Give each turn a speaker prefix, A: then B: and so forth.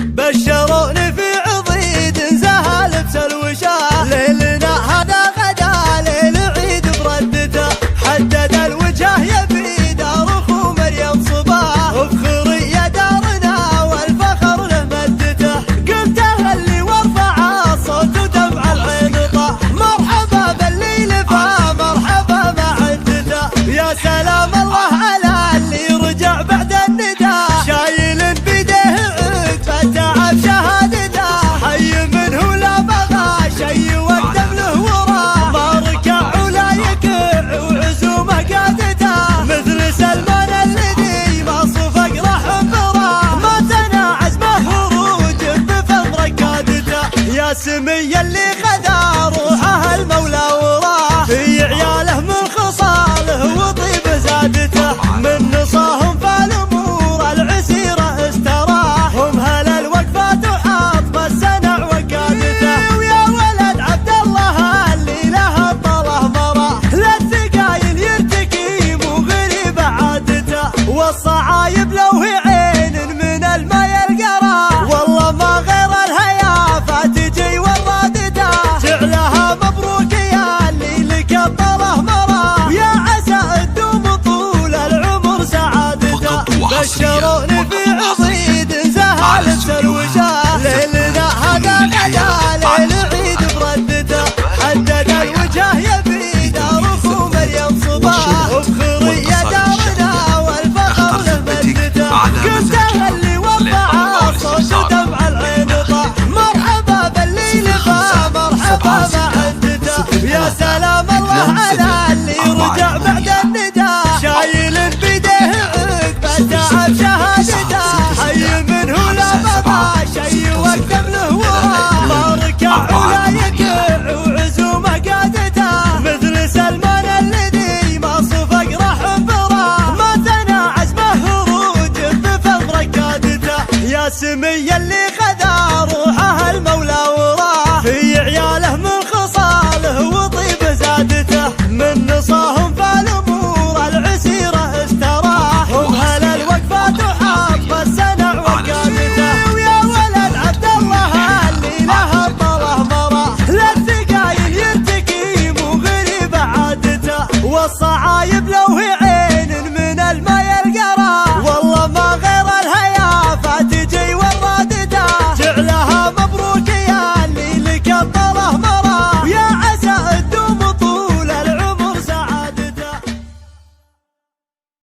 A: بشروني في عضيد زها لبس الوشاح، ليلنا هذا غدا ليل عيد بردته، حدد الوجه يبي دار اخو مريم صباح، وفخري يا دارنا والفخر له مدته، قمت اهلي وارفع الصوت ودمع العين طاح، مرحبا بالليل فمرحبا مع عدته، يا سلام الله على اللي رجع بعد النداء، شايل بيده عقب تعب شهادته، حي منه لا بغى شي واقدم له وراه، ما ركع ولا يكع وعزومه قادته، مثل سلمان الذي ما صفق راح براه، ما تنع عزمه خروج بفضل قادته، يا سمي اللي خذا روحه المولى وراه، في عياله من خصاله وطيب زادته، من نصاهم فالامور العسيره استراه، هم هل الوقفات وحاط السنع وقادته، ويا ولد عبد الله اللي له الطله مراه، للثقايل يرتكي مو غريب عادته، والصعايب لو هي عين من الماء القراه، والله ما غير الهيافه تجي ورادته، جعلها مبروك يا اللي لك الطله مراه، يا عسى تدوم طول العمر سعادته، بشروني في عصيد زها لبس الوشاح، ليلنا هذا غدا ليل عيد بردته، حدد الوجه يبي دار اخو مريم صباح، وفخري يا دارنا والفخر له مدته، قمت اهلي وارفع الصوت ودمع العين طاح، مرحبا بالليل فمرحبا مع عدته، يا سلام الله على اللي رجع بعد النداء، شايل بيده عقب تعب شهادته، حي منه لا بغى شي واقدم له وراه، ما ركع ولا يكع وعزومه قادته، مثل سلمان الذي ما صفق راح براه، ما تنع عزمه خروج بفضل قادته، يا سمي اللي خذا روحه المولى